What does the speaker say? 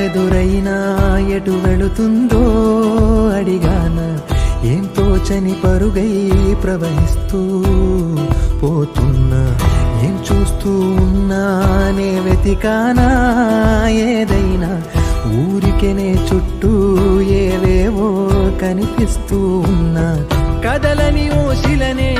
ఎదురైనా ఎటు వెళుతుందో అడిగాన ఏం తోచని పరుగై ప్రవహిస్తూ పోతున్నా ఏం చూస్తూ ఉన్నానే వెతికానా ఏదైనా ఊరికెనే చుట్టూ ఏవేవో కనిపిస్తూ ఉన్నా కదలని ఓశిలనే